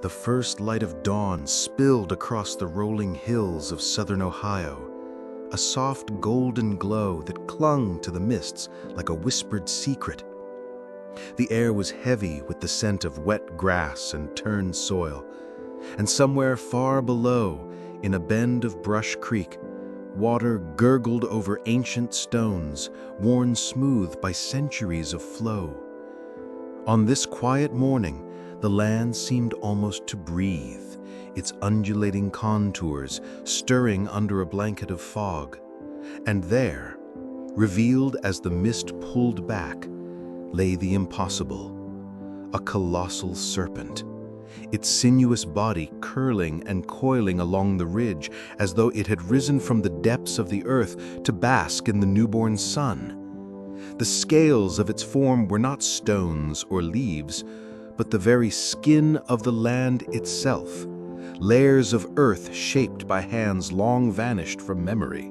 the first light of dawn spilled across the rolling hills of southern Ohio, a soft golden glow that clung to the mists like a whispered secret. The air was heavy with the scent of wet grass and turned soil, and somewhere far below, in a bend of Brush Creek, water gurgled over ancient stones, worn smooth by centuries of flow. On this quiet morning, the land seemed almost to breathe, its undulating contours stirring under a blanket of fog. And there, revealed as the mist pulled back, lay the impossible, a colossal serpent, its sinuous body curling and coiling along the ridge as though it had risen from the depths of the earth to bask in the newborn sun. The scales of its form were not stones or leaves, but the very skin of the land itself, layers of earth shaped by hands long vanished from memory.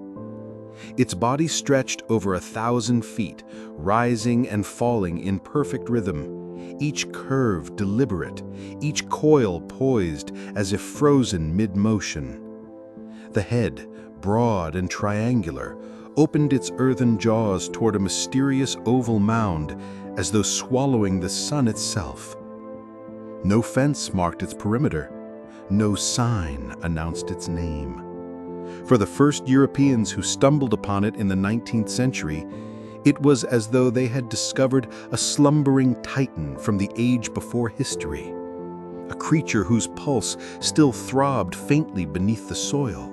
Its body stretched over 1,000 feet, rising and falling in perfect rhythm, each curve deliberate, each coil poised as if frozen mid-motion. The head, broad and triangular, opened its earthen jaws toward a mysterious oval mound, as though swallowing the sun itself. No fence marked its perimeter. No sign announced its name. For the first Europeans who stumbled upon it in the 19th century, it was as though they had discovered a slumbering titan from the age before history, a creature whose pulse still throbbed faintly beneath the soil.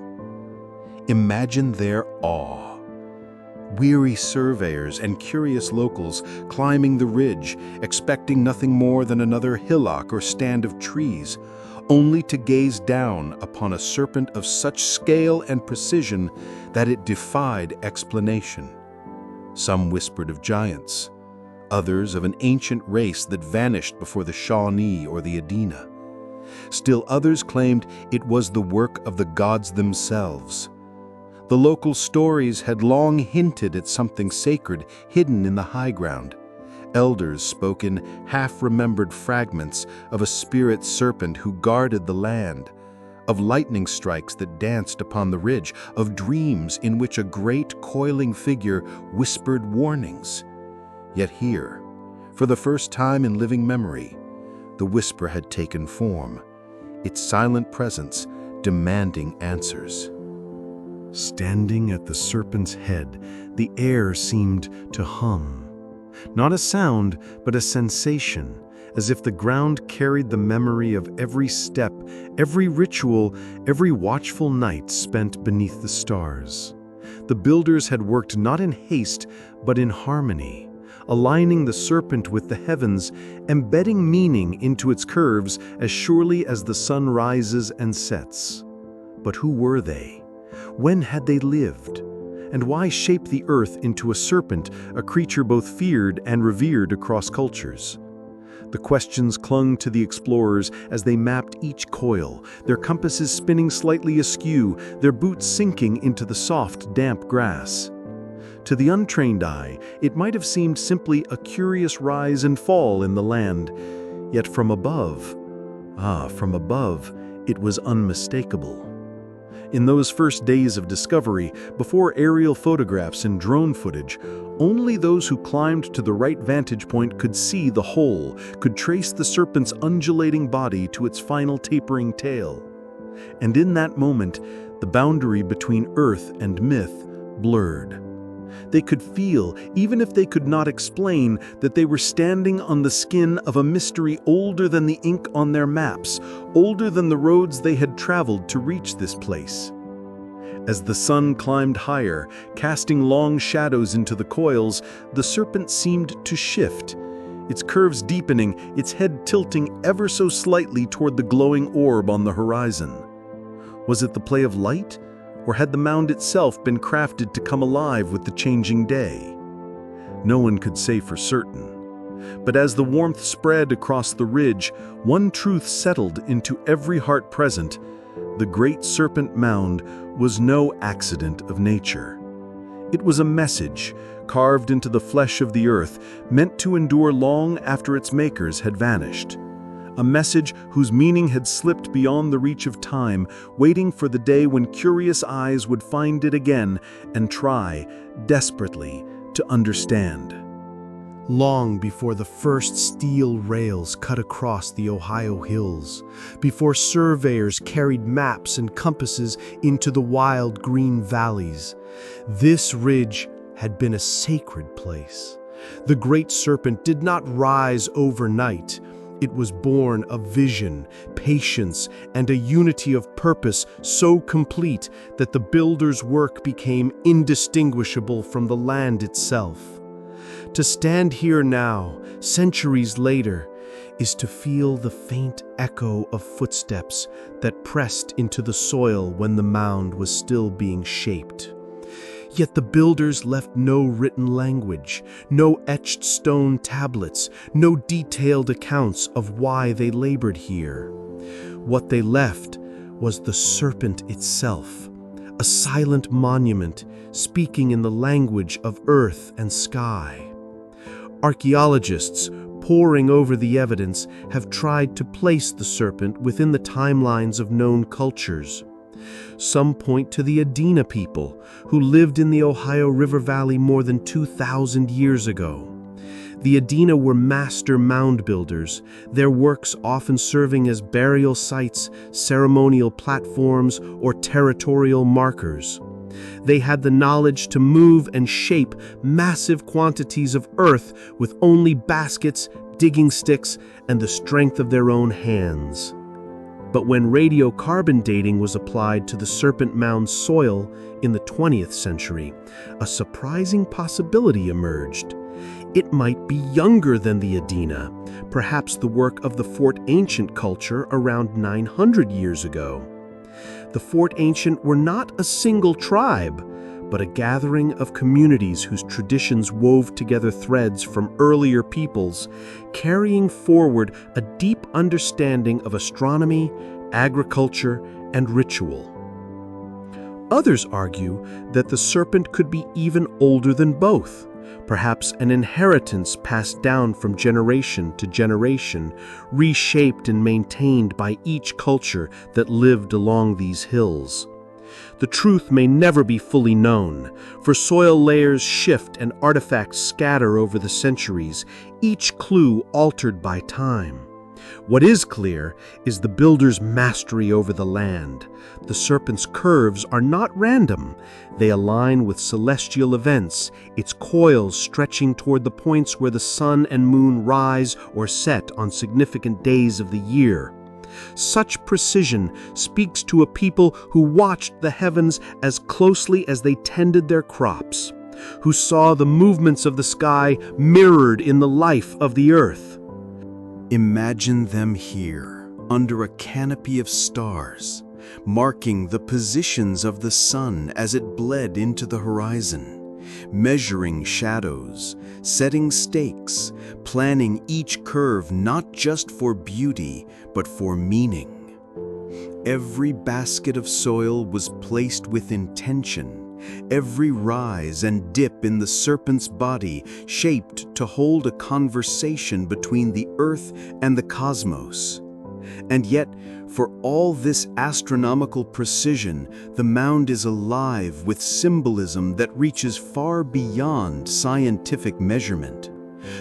Imagine their awe. Weary surveyors and curious locals climbing the ridge, expecting nothing more than another hillock or stand of trees, only to gaze down upon a serpent of such scale and precision that it defied explanation. Some whispered of giants, others of an ancient race that vanished before the Shawnee or the Adena. Still others claimed it was the work of the gods themselves. The local stories had long hinted at something sacred hidden in the high ground. Elders spoke in half-remembered fragments of a spirit serpent who guarded the land, of lightning strikes that danced upon the ridge, of dreams in which a great coiling figure whispered warnings. Yet here, for the first time in living memory, the whisper had taken form, its silent presence demanding answers. Standing at the serpent's head, the air seemed to hum. Not a sound, but a sensation, as if the ground carried the memory of every step, every ritual, every watchful night spent beneath the stars. The builders had worked not in haste, but in harmony, aligning the serpent with the heavens, embedding meaning into its curves as surely as the sun rises and sets. But who were they? When had they lived? And why shape the earth into a serpent, a creature both feared and revered across cultures? The questions clung to the explorers as they mapped each coil, their compasses spinning slightly askew, their boots sinking into the soft, damp grass. To the untrained eye, it might have seemed simply a curious rise and fall in the land. Yet from above, it was unmistakable. In those first days of discovery, before aerial photographs and drone footage, only those who climbed to the right vantage point could see the whole, could trace the serpent's undulating body to its final tapering tail. And in that moment, the boundary between earth and myth blurred. They could feel, even if they could not explain, that they were standing on the skin of a mystery older than the ink on their maps, older than the roads they had traveled to reach this place. As the sun climbed higher, casting long shadows into the coils, the serpent seemed to shift, its curves deepening, its head tilting ever so slightly toward the glowing orb on the horizon. Was it the play of light? Or had the mound itself been crafted to come alive with the changing day? No one could say for certain. But as the warmth spread across the ridge, one truth settled into every heart present: the Great Serpent Mound was no accident of nature. It was a message, carved into the flesh of the earth, meant to endure long after its makers had vanished. a message whose meaning had slipped beyond the reach of time, waiting for the day when curious eyes would find it again and try, desperately, to understand. Long before the first steel rails cut across the Ohio hills, before surveyors carried maps and compasses into the wild green valleys, this ridge had been a sacred place. The Great Serpent did not rise overnight. It was born of vision, patience, and a unity of purpose so complete that the builder's work became indistinguishable from the land itself. To stand here now, centuries later, is to feel the faint echo of footsteps that pressed into the soil when the mound was still being shaped. Yet the builders left no written language, no etched stone tablets, no detailed accounts of why they labored here. What they left was the serpent itself, a silent monument speaking in the language of earth and sky. Archaeologists, poring over the evidence, have tried to place the serpent within the timelines of known cultures. Some point to the Adena people, who lived in the Ohio River Valley more than 2,000 years ago. The Adena were master mound builders, their works often serving as burial sites, ceremonial platforms, or territorial markers. They had the knowledge to move and shape massive quantities of earth with only baskets, digging sticks, and the strength of their own hands. But when radiocarbon dating was applied to the Serpent Mound soil in the 20th century, a surprising possibility emerged. It might be younger than the Adena, perhaps the work of the Fort Ancient culture around 900 years ago. The Fort Ancient were not a single tribe, but a gathering of communities whose traditions wove together threads from earlier peoples, carrying forward a deep understanding of astronomy, agriculture, and ritual. Others argue that the serpent could be even older than both, perhaps an inheritance passed down from generation to generation, reshaped and maintained by each culture that lived along these hills. The truth may never be fully known, for soil layers shift and artifacts scatter over the centuries, each clue altered by time. What is clear is the builder's mastery over the land. The serpent's curves are not random. They align with celestial events, its coils stretching toward the points where the sun and moon rise or set on significant days of the year. Such precision speaks to a people who watched the heavens as closely as they tended their crops, who saw the movements of the sky mirrored in the life of the earth. Imagine them here, under a canopy of stars, marking the positions of the sun as it bled into the horizon, measuring shadows, setting stakes, planning each curve not just for beauty, but for meaning. Every basket of soil was placed with intention, every rise and dip in the serpent's body shaped to hold a conversation between the earth and the cosmos. And yet, for all this astronomical precision, the mound is alive with symbolism that reaches far beyond scientific measurement.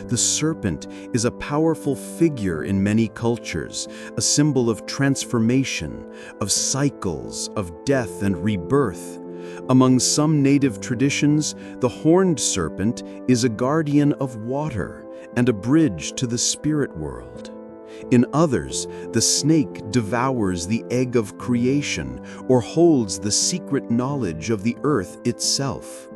The serpent is a powerful figure in many cultures, a symbol of transformation, of cycles, of death and rebirth. Among some native traditions, the horned serpent is a guardian of water and a bridge to the spirit world. In others, the snake devours the egg of creation or holds the secret knowledge of the earth itself.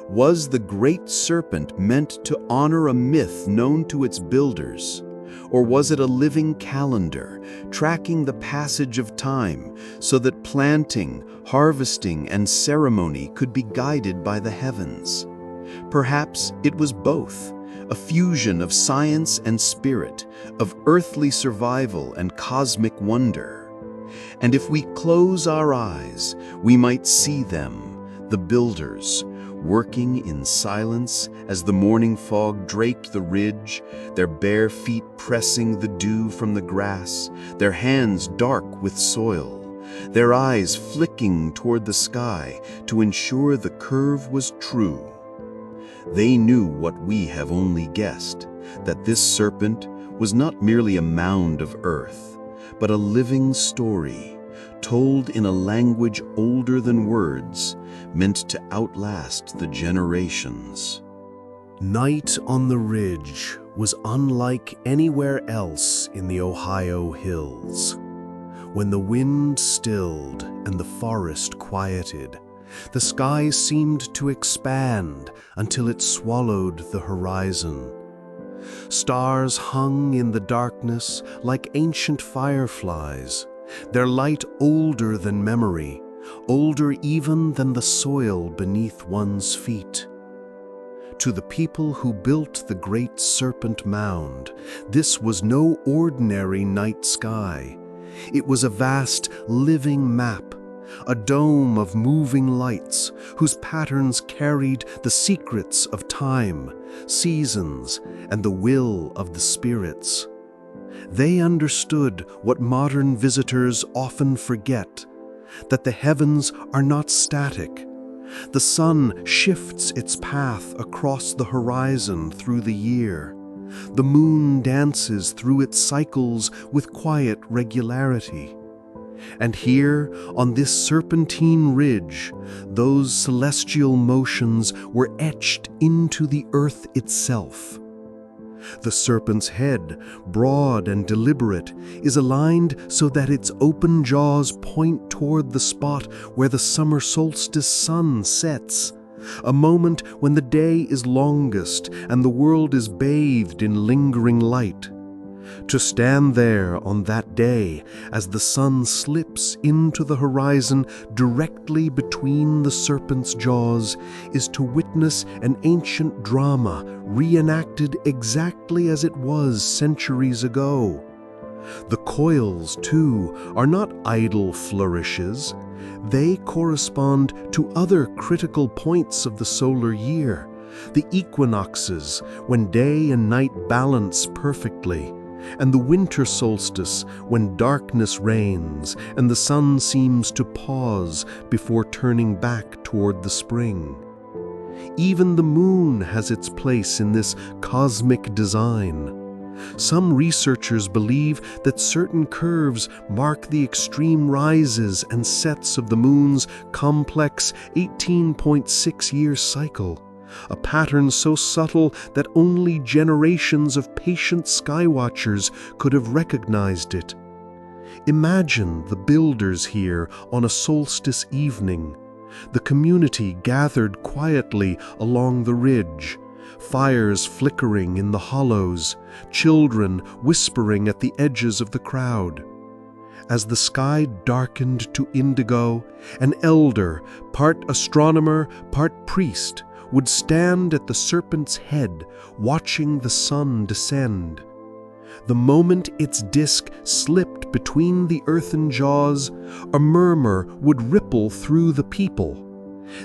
Was the Great Serpent meant to honor a myth known to its builders? Or was it a living calendar, tracking the passage of time so that planting, harvesting, and ceremony could be guided by the heavens? Perhaps it was both, a fusion of science and spirit, of earthly survival and cosmic wonder. And if we close our eyes, we might see them, the builders, working in silence as the morning fog draped the ridge, their bare feet pressing the dew from the grass, their hands dark with soil, their eyes flicking toward the sky to ensure the curve was true. They knew what we have only guessed, that this serpent was not merely a mound of earth, but a living story, told in a language older than words, meant to outlast the generations. Night on the ridge was unlike anywhere else in the Ohio hills. When the wind stilled and the forest quieted, the sky seemed to expand until it swallowed the horizon. Stars hung in the darkness like ancient fireflies, their light older than memory, older even than the soil beneath one's feet. To the people who built the Great Serpent Mound, this was no ordinary night sky. It was a vast, living map, a dome of moving lights whose patterns carried the secrets of time, seasons, and the will of the spirits. They understood what modern visitors often forget, that the heavens are not static. The sun shifts its path across the horizon through the year. The moon dances through its cycles with quiet regularity. And here, on this serpentine ridge, those celestial motions were etched into the earth itself. The serpent's head, broad and deliberate, is aligned so that its open jaws point toward the spot where the summer solstice sun sets, a moment when the day is longest and the world is bathed in lingering light. To stand there on that day as the sun slips into the horizon directly between the serpent's jaws is to witness an ancient drama reenacted exactly as it was centuries ago. The coils, too, are not idle flourishes. They correspond to other critical points of the solar year, the equinoxes, when day and night balance perfectly, and the winter solstice, when darkness reigns and the sun seems to pause before turning back toward the spring. Even the moon has its place in this cosmic design. Some researchers believe that certain curves mark the extreme rises and sets of the moon's complex 18.6-year cycle, a pattern so subtle that only generations of patient skywatchers could have recognized it. Imagine the builders here on a solstice evening, the community gathered quietly along the ridge, fires flickering in the hollows, children whispering at the edges of the crowd. As the sky darkened to indigo, an elder, part astronomer, part priest, would stand at the serpent's head, watching the sun descend. The moment its disk slipped between the earthen jaws, a murmur would ripple through the people.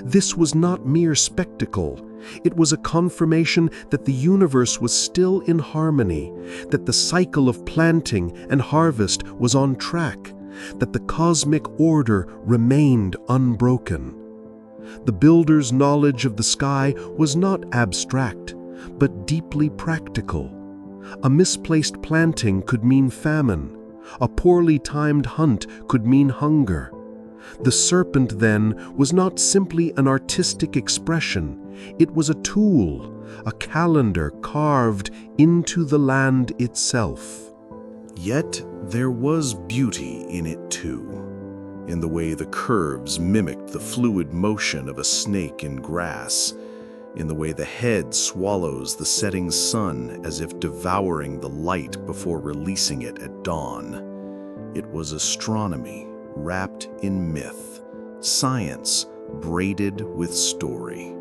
This was not mere spectacle. It was a confirmation that the universe was still in harmony, that the cycle of planting and harvest was on track, that the cosmic order remained unbroken. The builder's knowledge of the sky was not abstract, but deeply practical. A misplaced planting could mean famine. A poorly timed hunt could mean hunger. The serpent, then, was not simply an artistic expression. It was a tool, a calendar carved into the land itself. Yet there was beauty in it too, in the way the curves mimicked the fluid motion of a snake in grass, in the way the head swallows the setting sun as if devouring the light before releasing it at dawn. It was astronomy wrapped in myth, science braided with story.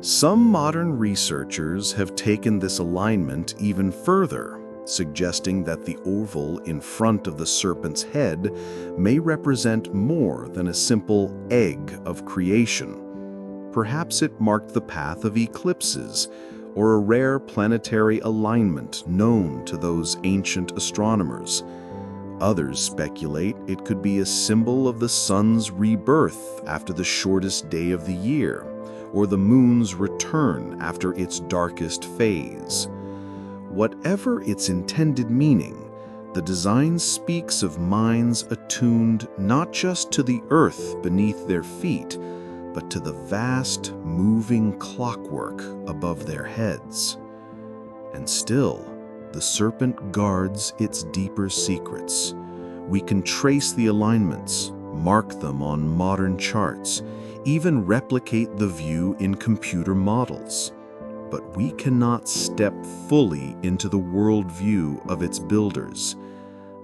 Some modern researchers have taken this alignment even further, suggesting that the oval in front of the serpent's head may represent more than a simple egg of creation. perhaps it marked the path of eclipses, or a rare planetary alignment known to those ancient astronomers. Others speculate it could be a symbol of the sun's rebirth after the shortest day of the year, or the moon's return after its darkest phase. Whatever its intended meaning, the design speaks of minds attuned not just to the earth beneath their feet, but to the vast, moving clockwork above their heads. And still, the serpent guards its deeper secrets. We can trace the alignments, mark them on modern charts, even replicate the view in computer models. But we cannot step fully into the worldview of its builders,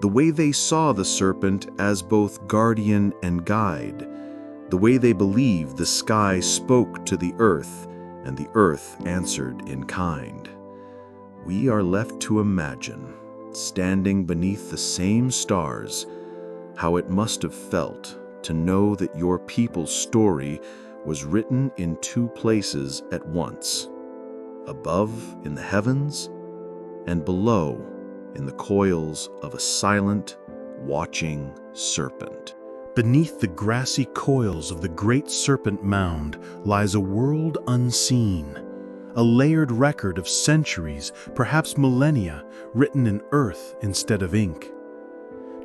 the way they saw the serpent as both guardian and guide, the way they believed the sky spoke to the earth and the earth answered in kind. We are left to imagine, standing beneath the same stars, how it must have felt to know that your people's story was written in two places at once, above in the heavens and below in the coils of a silent, watching serpent. Beneath the grassy coils of the Great Serpent Mound lies a world unseen, a layered record of centuries, perhaps millennia, written in earth instead of ink.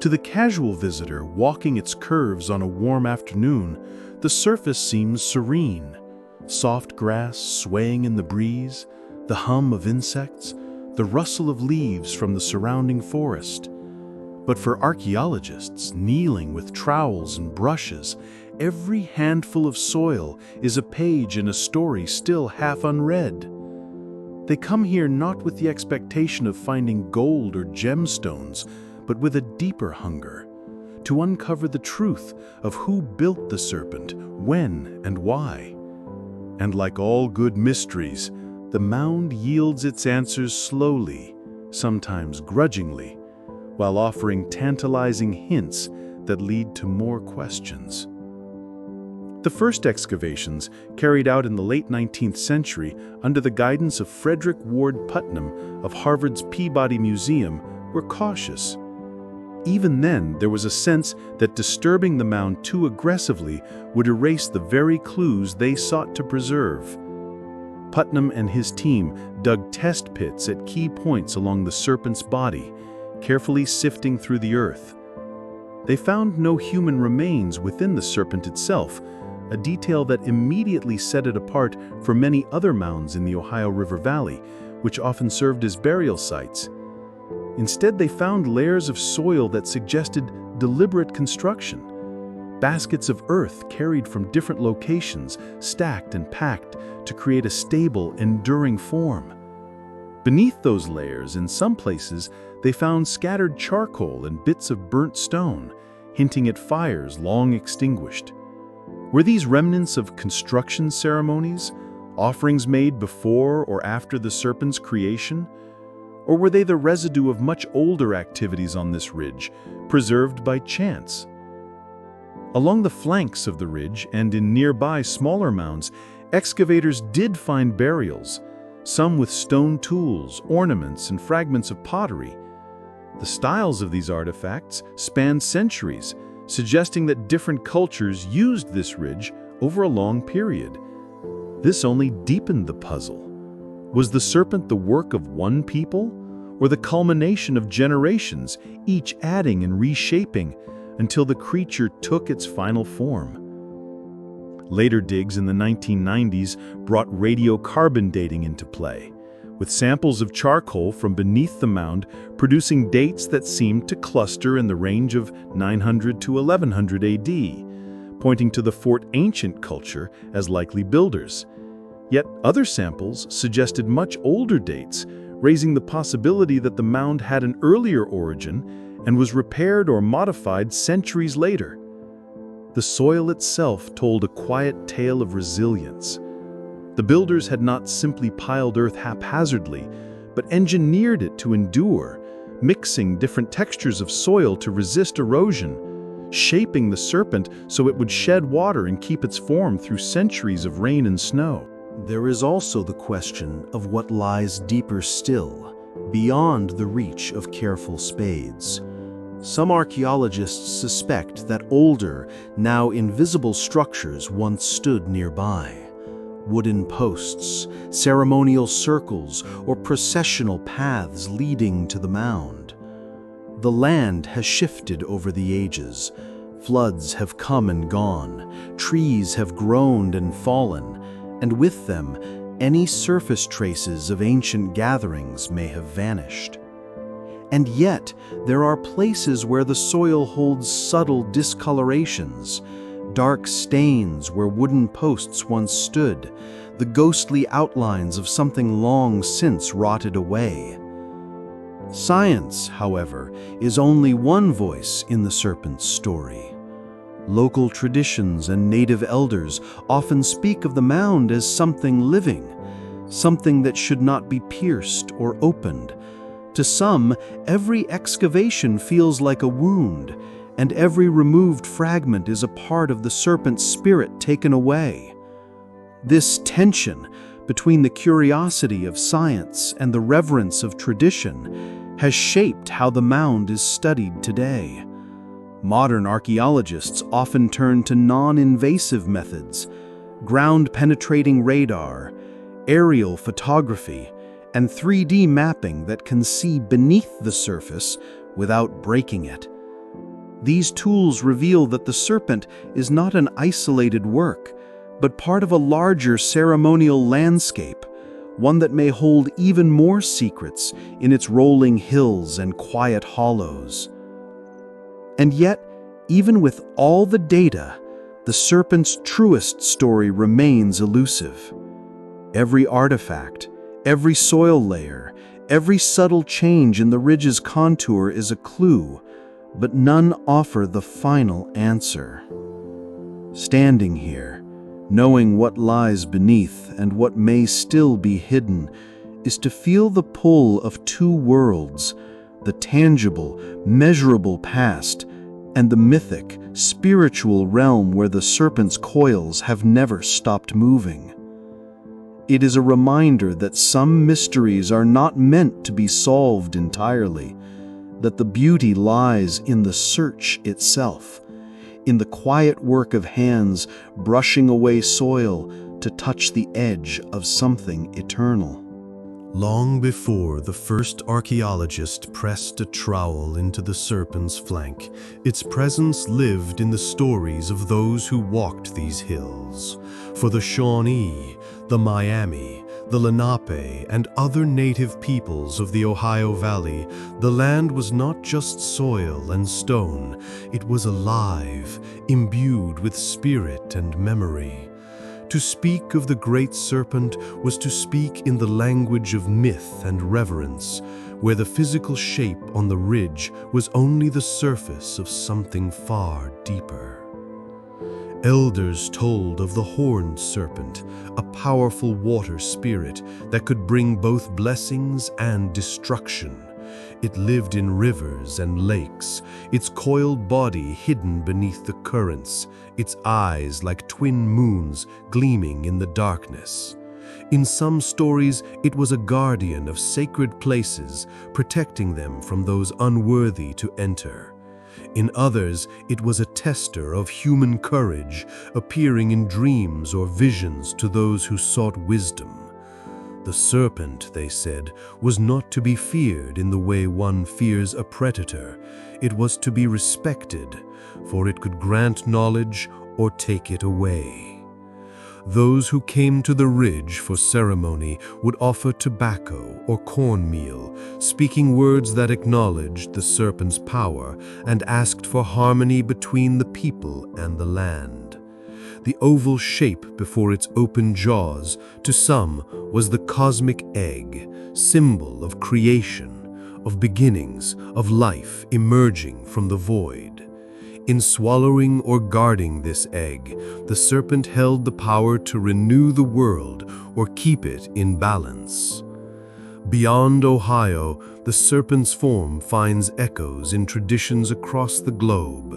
To the casual visitor walking its curves on a warm afternoon, the surface seems serene. Soft grass swaying in the breeze, the hum of insects, the rustle of leaves from the surrounding forest. But for archaeologists kneeling with trowels and brushes, every handful of soil is a page in a story still half unread. They come here not with the expectation of finding gold or gemstones, but with a deeper hunger, to uncover the truth of who built the serpent, when and why. And like all good mysteries, the mound yields its answers slowly, sometimes grudgingly, while offering tantalizing hints that lead to more questions. The first excavations, carried out in the late 19th century under the guidance of Frederick Ward Putnam of Harvard's Peabody Museum, were cautious. Even then, there was a sense that disturbing the mound too aggressively would erase the very clues they sought to preserve. Putnam and his team dug test pits at key points along the serpent's body, carefully sifting through the earth. They found no human remains within the serpent itself, a detail that immediately set it apart from many other mounds in the Ohio River Valley, which often served as burial sites. Instead, they found layers of soil that suggested deliberate construction. Baskets of earth carried from different locations, stacked and packed to create a stable, enduring form. Beneath those layers, in some places, they found scattered charcoal and bits of burnt stone, hinting at fires long extinguished. Were these remnants of construction ceremonies, offerings made before or after the serpent's creation? Or were they the residue of much older activities on this ridge, preserved by chance? Along the flanks of the ridge and in nearby smaller mounds, excavators did find burials, some with stone tools, ornaments, and fragments of pottery. The styles of these artifacts spanned centuries, suggesting that different cultures used this ridge over a long period. This only deepened the puzzle. Was the serpent the work of one people, or the culmination of generations, each adding and reshaping until the creature took its final form? Later digs in the 1990s brought radiocarbon dating into play, with samples of charcoal from beneath the mound producing dates that seemed to cluster in the range of 900 to 1100 AD, pointing to the Fort Ancient culture as likely builders. Yet other samples suggested much older dates, raising the possibility that the mound had an earlier origin and was repaired or modified centuries later. The soil itself told a quiet tale of resilience. The builders had not simply piled earth haphazardly, but engineered it to endure, mixing different textures of soil to resist erosion, shaping the serpent so it would shed water and keep its form through centuries of rain and snow. There is also the question of what lies deeper still, beyond the reach of careful spades. Some archaeologists suspect that older, now invisible structures once stood nearby. Wooden posts, ceremonial circles, or processional paths leading to the mound. The land has shifted over the ages. Floods have come and gone, trees have grown and fallen, and with them, any surface traces of ancient gatherings may have vanished. And yet, there are places where the soil holds subtle discolorations, dark stains where wooden posts once stood, the ghostly outlines of something long since rotted away. Science, however, is only one voice in the serpent's story. Local traditions and native elders often speak of the mound as something living, something that should not be pierced or opened. To some, every excavation feels like a wound, and every removed fragment is a part of the serpent's spirit taken away. This tension between the curiosity of science and the reverence of tradition has shaped how the mound is studied today. Modern archaeologists often turn to non-invasive methods, ground-penetrating radar, aerial photography, and 3D mapping that can see beneath the surface without breaking it. These tools reveal that the serpent is not an isolated work, but part of a larger ceremonial landscape, one that may hold even more secrets in its rolling hills and quiet hollows. And yet, even with all the data, the serpent's truest story remains elusive. Every artifact, every soil layer, every subtle change in the ridge's contour is a clue, but none offer the final answer. Standing here, knowing what lies beneath and what may still be hidden, is to feel the pull of two worlds, the tangible, measurable past, and the mythic, spiritual realm where the serpent's coils have never stopped moving. It is a reminder that some mysteries are not meant to be solved entirely, that the beauty lies in the search itself, in the quiet work of hands brushing away soil to touch the edge of something eternal. Long before the first archaeologist pressed a trowel into the serpent's flank, its presence lived in the stories of those who walked these hills. For the Shawnee, the Miami, the Lenape, and other native peoples of the Ohio Valley, the land was not just soil and stone, it was alive, imbued with spirit and memory. To speak of the Great Serpent was to speak in the language of myth and reverence, where the physical shape on the ridge was only the surface of something far deeper. Elders told of the horned serpent, a powerful water spirit that could bring both blessings and destruction. It lived in rivers and lakes, its coiled body hidden beneath the currents, its eyes like twin moons gleaming in the darkness. In some stories, it was a guardian of sacred places, protecting them from those unworthy to enter. In others, it was a tester of human courage, appearing in dreams or visions to those who sought wisdom. The serpent, they said, was not to be feared in the way one fears a predator. It was to be respected, for it could grant knowledge or take it away. Those who came to the ridge for ceremony would offer tobacco or cornmeal, speaking words that acknowledged the serpent's power and asked for harmony between the people and the land. The oval shape before its open jaws, to some, was the cosmic egg, symbol of creation, of beginnings, of life emerging from the void. In swallowing or guarding this egg, the serpent held the power to renew the world or keep it in balance. Beyond Ohio, the serpent's form finds echoes in traditions across the globe.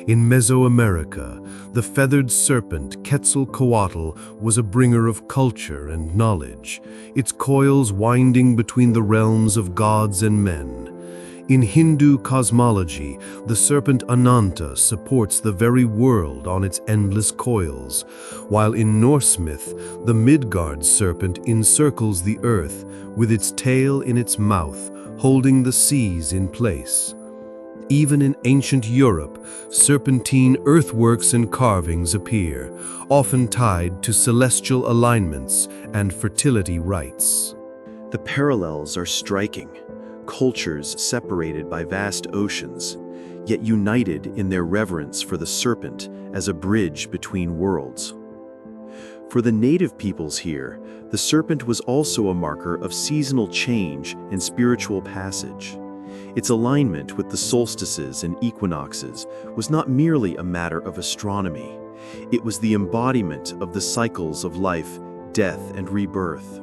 In Mesoamerica, the feathered serpent Quetzalcoatl was a bringer of culture and knowledge, its coils winding between the realms of gods and men. In Hindu cosmology, the serpent Ananta supports the very world on its endless coils, while in Norse myth, the Midgard serpent encircles the earth with its tail in its mouth, holding the seas in place. Even in ancient Europe, serpentine earthworks and carvings appear, often tied to celestial alignments and fertility rites. The parallels are striking. Cultures separated by vast oceans, yet united in their reverence for the serpent as a bridge between worlds. For the native peoples here, the serpent was also a marker of seasonal change and spiritual passage. Its alignment with the solstices and equinoxes was not merely a matter of astronomy. It was the embodiment of the cycles of life, death, and rebirth.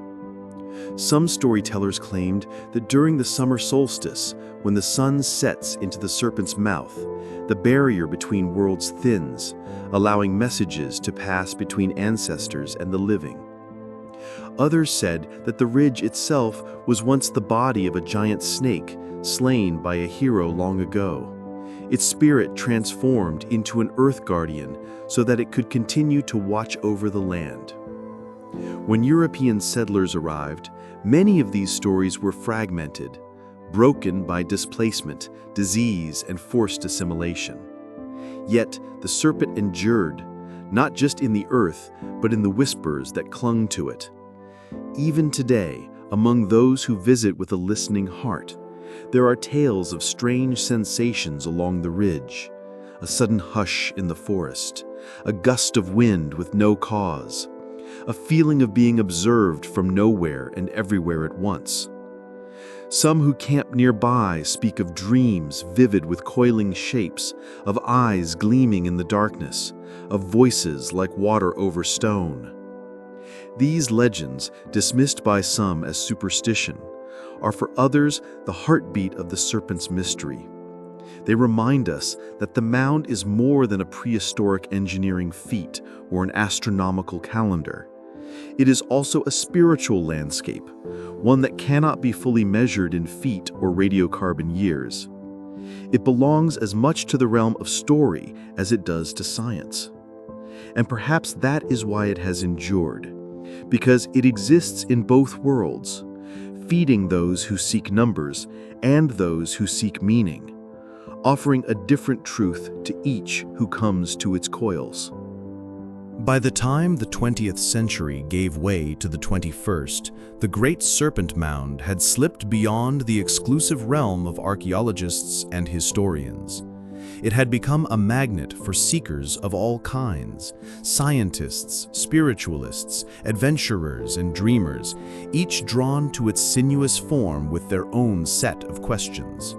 Some storytellers claimed that during the summer solstice, when the sun sets into the serpent's mouth, the barrier between worlds thins, allowing messages to pass between ancestors and the living. Others said that the ridge itself was once the body of a giant snake slain by a hero long ago. Its spirit transformed into an earth guardian so that it could continue to watch over the land. When European settlers arrived, many of these stories were fragmented, broken by displacement, disease, and forced assimilation. Yet the serpent endured, not just in the earth, but in the whispers that clung to it. Even today, among those who visit with a listening heart, there are tales of strange sensations along the ridge, a sudden hush in the forest, a gust of wind with no cause, a feeling of being observed from nowhere and everywhere at once. Some who camp nearby speak of dreams vivid with coiling shapes, of eyes gleaming in the darkness, of voices like water over stone. These legends, dismissed by some as superstition, are for others the heartbeat of the serpent's mystery. They remind us that the mound is more than a prehistoric engineering feat or an astronomical calendar. It is also a spiritual landscape, one that cannot be fully measured in feet or radiocarbon years. It belongs as much to the realm of story as it does to science. And perhaps that is why it has endured, because it exists in both worlds, feeding those who seek numbers and those who seek meaning, offering a different truth to each who comes to its coils. By the time the 20th century gave way to the 21st, the Great Serpent Mound had slipped beyond the exclusive realm of archaeologists and historians. It had become a magnet for seekers of all kinds, scientists, spiritualists, adventurers, and dreamers, each drawn to its sinuous form with their own set of questions.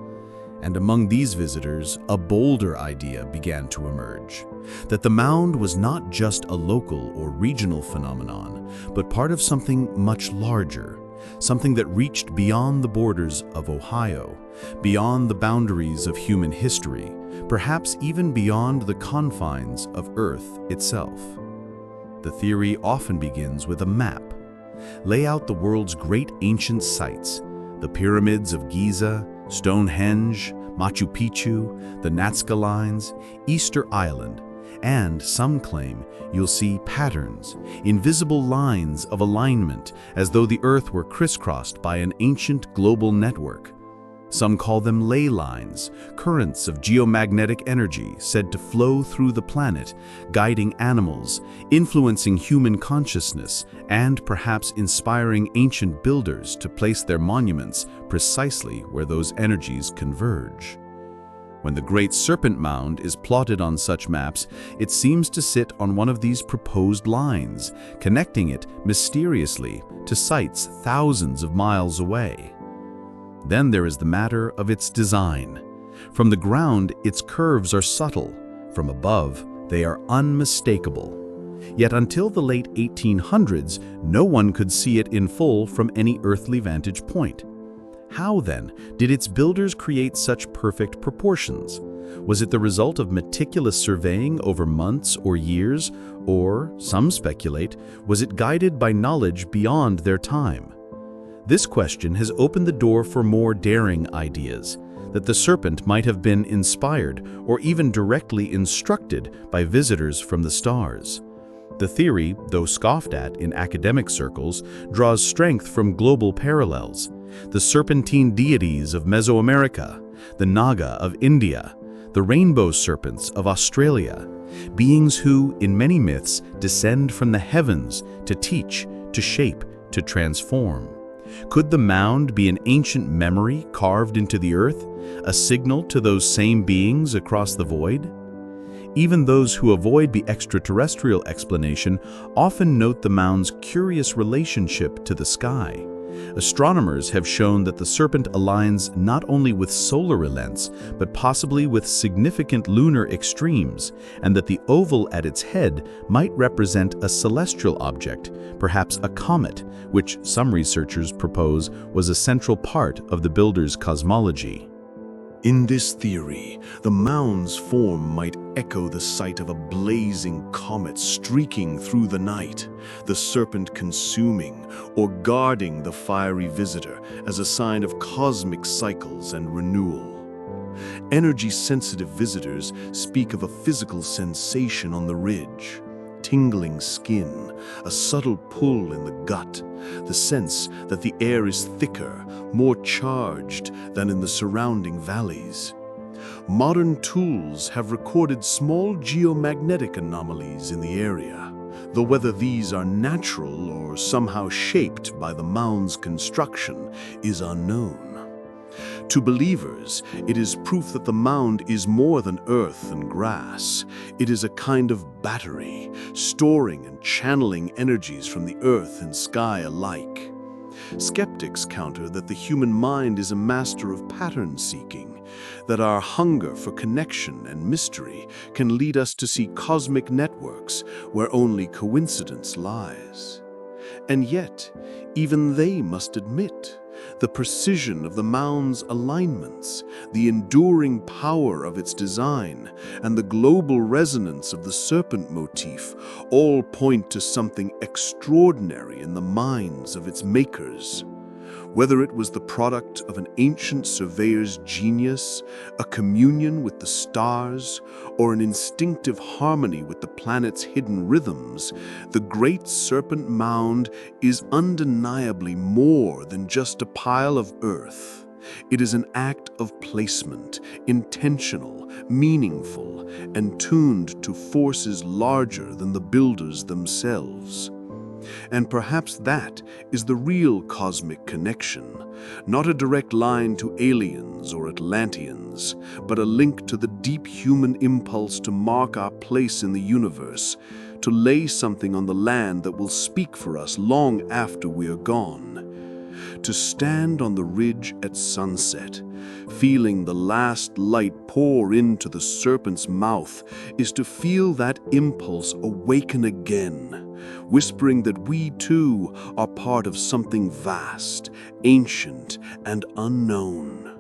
And among these visitors, a bolder idea began to emerge, that the mound was not just a local or regional phenomenon, but part of something much larger, something that reached beyond the borders of Ohio, beyond the boundaries of human history, perhaps even beyond the confines of Earth itself. The theory often begins with a map. Lay out the world's great ancient sites, the pyramids of Giza, Stonehenge, Machu Picchu, the Nazca Lines, Easter Island, and some claim you'll see patterns, invisible lines of alignment, as though the Earth were crisscrossed by an ancient global network. Some call them ley lines, currents of geomagnetic energy said to flow through the planet, guiding animals, influencing human consciousness, and perhaps inspiring ancient builders to place their monuments precisely where those energies converge. When the Great Serpent Mound is plotted on such maps, it seems to sit on one of these proposed lines, connecting it mysteriously to sites thousands of miles away. Then there is the matter of its design. From the ground, its curves are subtle. From above, they are unmistakable. Yet until the late 1800s, no one could see it in full from any earthly vantage point. How, then, did its builders create such perfect proportions? Was it the result of meticulous surveying over months or years, or, some speculate, was it guided by knowledge beyond their time? This question has opened the door for more daring ideas, that the serpent might have been inspired or even directly instructed by visitors from the stars. The theory, though scoffed at in academic circles, draws strength from global parallels. The serpentine deities of Mesoamerica, the Naga of India, the rainbow serpents of Australia, beings who, in many myths, descend from the heavens to teach, to shape, to transform. Could the mound be an ancient memory carved into the earth, a signal to those same beings across the void? Even those who avoid the extraterrestrial explanation often note the mound's curious relationship to the sky. Astronomers have shown that the serpent aligns not only with solar events, but possibly with significant lunar extremes, and that the oval at its head might represent a celestial object, perhaps a comet, which some researchers propose was a central part of the builder's cosmology. In this theory, the mound's form might echo the sight of a blazing comet streaking through the night, the serpent consuming or guarding the fiery visitor as a sign of cosmic cycles and renewal. Energy-sensitive visitors speak of a physical sensation on the ridge, tingling skin, a subtle pull in the gut, the sense that the air is thicker, more charged than in the surrounding valleys. Modern tools have recorded small geomagnetic anomalies in the area, though whether these are natural or somehow shaped by the mound's construction is unknown. To believers, it is proof that the mound is more than earth and grass. It is a kind of battery, storing and channeling energies from the earth and sky alike. Skeptics counter that the human mind is a master of pattern seeking, that our hunger for connection and mystery can lead us to see cosmic networks where only coincidence lies. And yet, even they must admit, the precision of the mound's alignments, the enduring power of its design, and the global resonance of the serpent motif all point to something extraordinary in the minds of its makers. Whether it was the product of an ancient surveyor's genius, a communion with the stars, or an instinctive harmony with the planet's hidden rhythms, the Great Serpent Mound is undeniably more than just a pile of earth. It is an act of placement, intentional, meaningful, and tuned to forces larger than the builders themselves. And perhaps that is the real cosmic connection, not a direct line to aliens or Atlanteans, but a link to the deep human impulse to mark our place in the universe, to lay something on the land that will speak for us long after we are gone. To stand on the ridge at sunset, feeling the last light pour into the serpent's mouth, is to feel that impulse awaken again, whispering that we too are part of something vast, ancient, and unknown.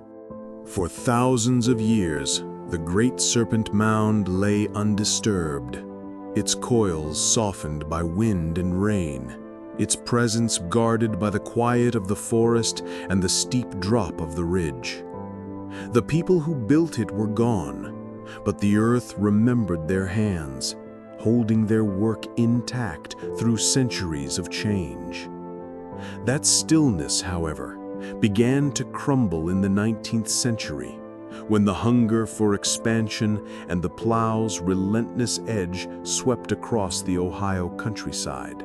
For thousands of years, the Great Serpent Mound lay undisturbed, its coils softened by wind and rain, its presence guarded by the quiet of the forest and the steep drop of the ridge. The people who built it were gone, but the earth remembered their hands, holding their work intact through centuries of change. That stillness, however, began to crumble in the 19th century, when the hunger for expansion and the plow's relentless edge swept across the Ohio countryside.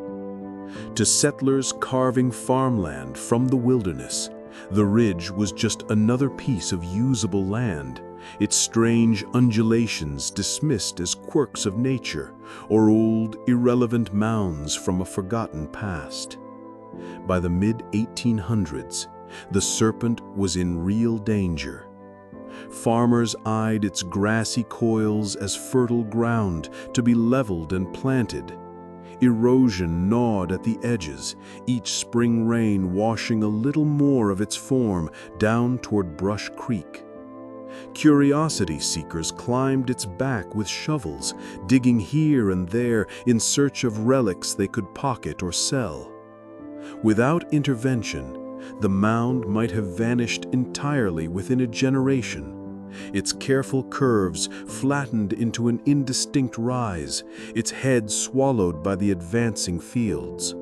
To settlers carving farmland from the wilderness, the ridge was just another piece of usable land, its strange undulations dismissed as quirks of nature or old, irrelevant mounds from a forgotten past. By the mid-1800s, the serpent was in real danger. Farmers eyed its grassy coils as fertile ground to be leveled and planted, Erosion gnawed at the edges, each spring rain washing a little more of its form down toward Brush Creek. Curiosity seekers climbed its back with shovels, digging here and there in search of relics they could pocket or sell. Without intervention, the mound might have vanished entirely within a generation, its careful curves flattened into an indistinct rise, its head swallowed by the advancing fields.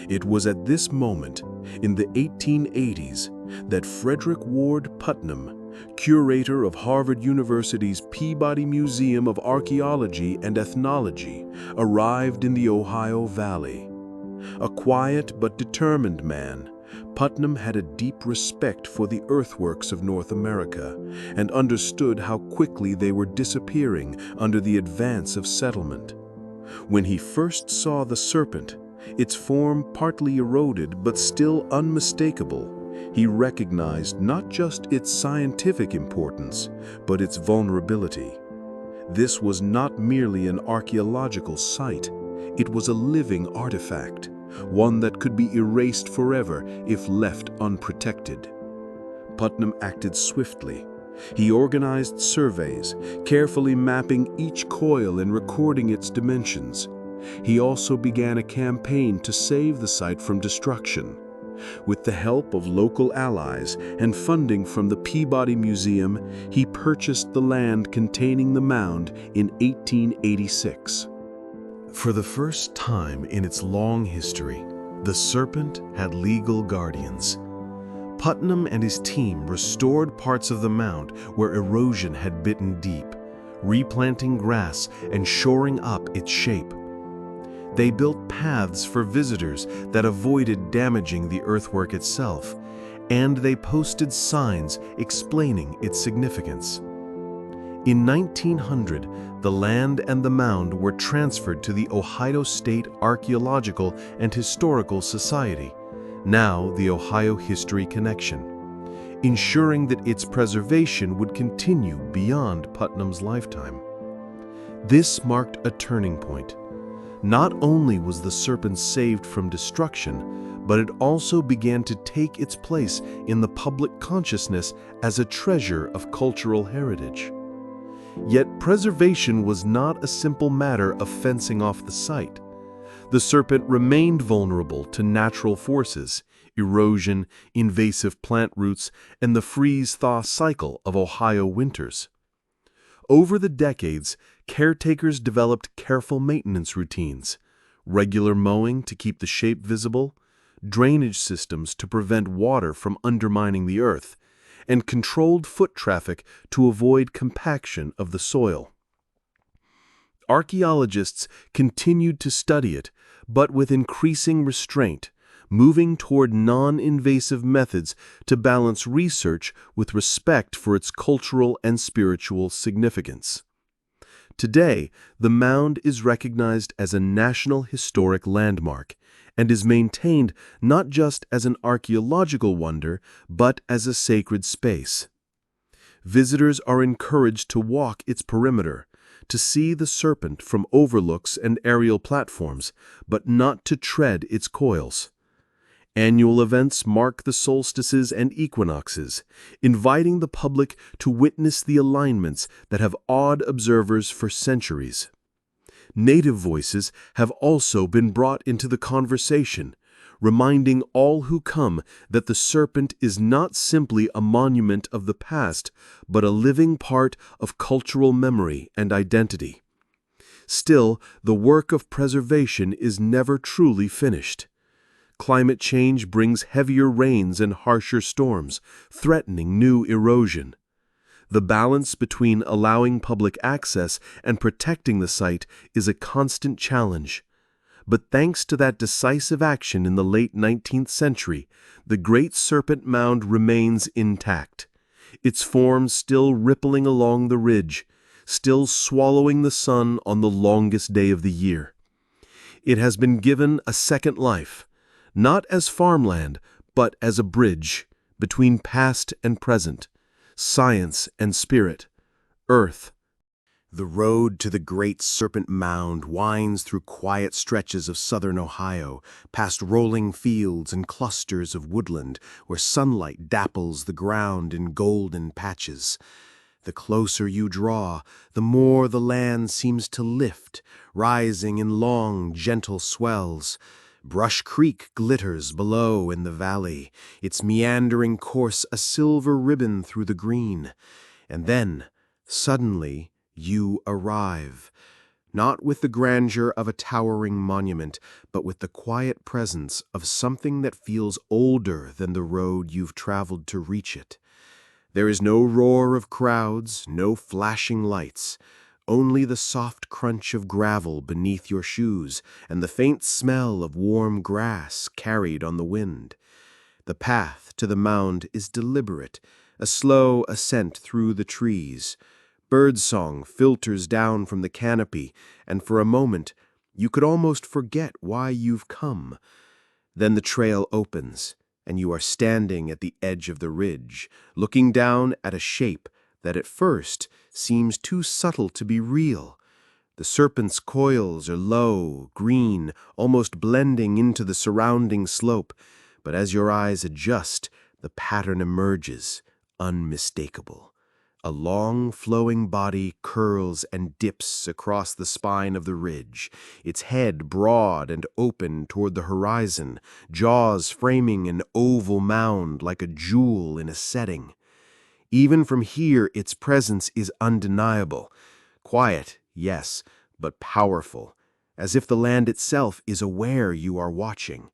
It was at this moment, in the 1880s, that Frederick Ward Putnam, curator of Harvard University's Peabody Museum of Archaeology and Ethnology, arrived in the Ohio Valley. A quiet but determined man, Putnam had a deep respect for the earthworks of North America and understood how quickly they were disappearing under the advance of settlement. When he first saw the serpent, its form partly eroded but still unmistakable, he recognized not just its scientific importance, but its vulnerability. This was not merely an archaeological site, it was a living artifact, one that could be erased forever if left unprotected. Putnam acted swiftly. He organized surveys, carefully mapping each coil and recording its dimensions. He also began a campaign to save the site from destruction. With the help of local allies and funding from the Peabody Museum, he purchased the land containing the mound in 1886. For the first time in its long history, the serpent had legal guardians. Putnam and his team restored parts of the mound where erosion had bitten deep, replanting grass and shoring up its shape. They built paths for visitors that avoided damaging the earthwork itself, and they posted signs explaining its significance. In 1900, the land and the mound were transferred to the Ohio State Archaeological and Historical Society, now the Ohio History Connection, ensuring that its preservation would continue beyond Putnam's lifetime. This marked a turning point. Not only was the serpent saved from destruction, but it also began to take its place in the public consciousness as a treasure of cultural heritage. Yet preservation was not a simple matter of fencing off the site. The serpent remained vulnerable to natural forces, erosion, invasive plant roots, and the freeze-thaw cycle of Ohio winters. Over the decades, caretakers developed careful maintenance routines, regular mowing to keep the shape visible, drainage systems to prevent water from undermining the earth, and controlled foot traffic to avoid compaction of the soil. Archaeologists continued to study it, but with increasing restraint, moving toward non-invasive methods to balance research with respect for its cultural and spiritual significance. Today, the mound is recognized as a National Historic Landmark and is maintained not just as an archaeological wonder, but as a sacred space. Visitors are encouraged to walk its perimeter, to see the serpent from overlooks and aerial platforms, but not to tread its coils. Annual events mark the solstices and equinoxes, inviting the public to witness the alignments that have awed observers for centuries. Native voices have also been brought into the conversation, reminding all who come that the serpent is not simply a monument of the past, but a living part of cultural memory and identity. Still, the work of preservation is never truly finished. Climate change brings heavier rains and harsher storms, threatening new erosion. The balance between allowing public access and protecting the site is a constant challenge. But thanks to that decisive action in the late 19th century, the Great Serpent Mound remains intact, its form still rippling along the ridge, still swallowing the sun on the longest day of the year. It has been given a second life, not as farmland, but as a bridge between past and present, science and spirit, earth The road to the Great Serpent Mound winds through quiet stretches of southern Ohio, past rolling fields and clusters of woodland where sunlight dapples the ground in golden patches. The closer you draw, the more the land seems to lift, rising in long, gentle swells. Brush Creek glitters below in the valley, its meandering course a silver ribbon through the green. And then, suddenly, you arrive, not with the grandeur of a towering monument, but with the quiet presence of something that feels older than the road you've traveled to reach it. There is no roar of crowds, no flashing lights, only the soft crunch of gravel beneath your shoes and the faint smell of warm grass carried on the wind. The path to the mound is deliberate, a slow ascent through the trees. Birdsong filters down from the canopy, and for a moment, you could almost forget why you've come. Then the trail opens, and you are standing at the edge of the ridge, looking down at a shape that at first seems too subtle to be real. The serpent's coils are low, green, almost blending into the surrounding slope, but as your eyes adjust, the pattern emerges, unmistakable. A long, flowing body curls and dips across the spine of the ridge, its head broad and open toward the horizon, jaws framing an oval mound like a jewel in a setting. Even from here, its presence is undeniable. Quiet, yes, but powerful, as if the land itself is aware you are watching.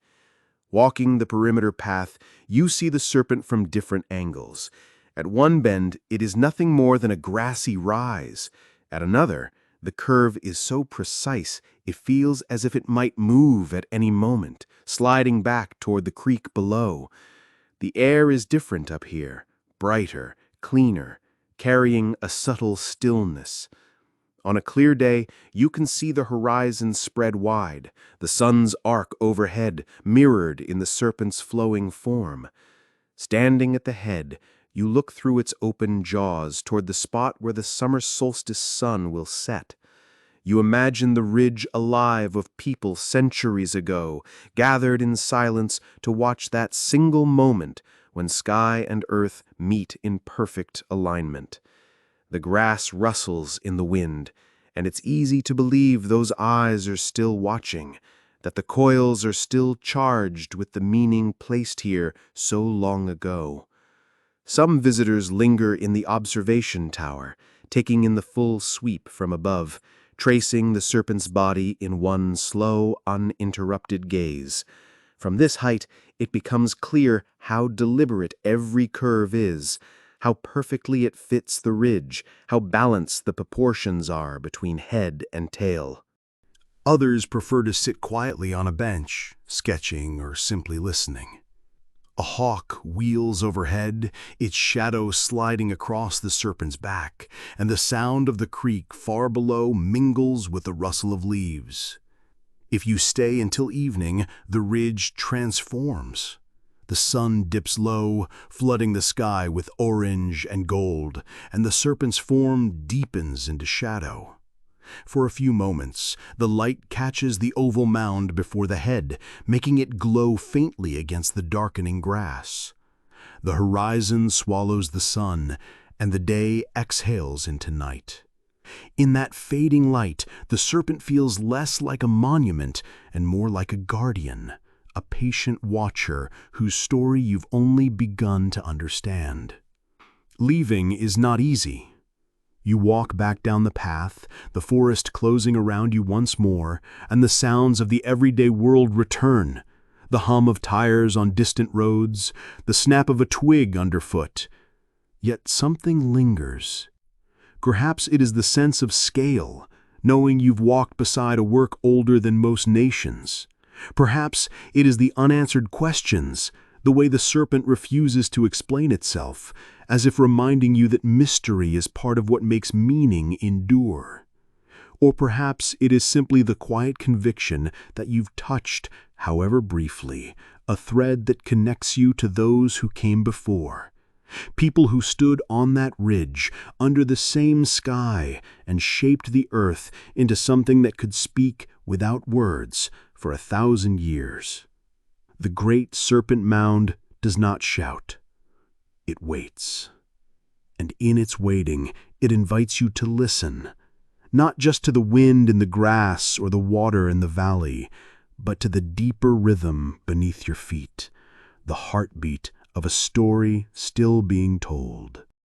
Walking the perimeter path, you see the serpent from different angles. At one bend, it is nothing more than a grassy rise. At another, the curve is so precise it feels as if it might move at any moment, sliding back toward the creek below. The air is different up here, brighter, cleaner, carrying a subtle stillness. On a clear day, you can see the horizon spread wide, the sun's arc overhead mirrored in the serpent's flowing form. Standing at the head, you look through its open jaws toward the spot where the summer solstice sun will set. You imagine the ridge alive of people centuries ago, gathered in silence to watch that single moment when sky and earth meet in perfect alignment. The grass rustles in the wind, and it's easy to believe those eyes are still watching, that the coils are still charged with the meaning placed here so long ago. Some visitors linger in the observation tower, taking in the full sweep from above, tracing the serpent's body in one slow, uninterrupted gaze. From this height, it becomes clear how deliberate every curve is, how perfectly it fits the ridge, how balanced the proportions are between head and tail. Others prefer to sit quietly on a bench, sketching or simply listening. A hawk wheels overhead, its shadow sliding across the serpent's back, and the sound of the creek far below mingles with the rustle of leaves. If you stay until evening, the ridge transforms. The sun dips low, flooding the sky with orange and gold, and the serpent's form deepens into shadow. For a few moments, the light catches the oval mound before the head, making it glow faintly against the darkening grass. The horizon swallows the sun, and the day exhales into night. In that fading light, the serpent feels less like a monument and more like a guardian, a patient watcher whose story you've only begun to understand. Leaving is not easy. You walk back down the path, the forest closing around you once more, and the sounds of the everyday world return. The hum of tires on distant roads, the snap of a twig underfoot. Yet something lingers. Perhaps it is the sense of scale, knowing you've walked beside a work older than most nations. Perhaps it is the unanswered questions, the way the serpent refuses to explain itself, as if reminding you that mystery is part of what makes meaning endure. Or perhaps it is simply the quiet conviction that you've touched, however briefly, a thread that connects you to those who came before, People who stood on that ridge, under the same sky, and shaped the earth into something that could speak without words for 1,000 years. The Great Serpent Mound does not shout. It waits. And in its waiting, it invites you to listen, not just to the wind in the grass or the water in the valley, but to the deeper rhythm beneath your feet, the heartbeat of a story still being told.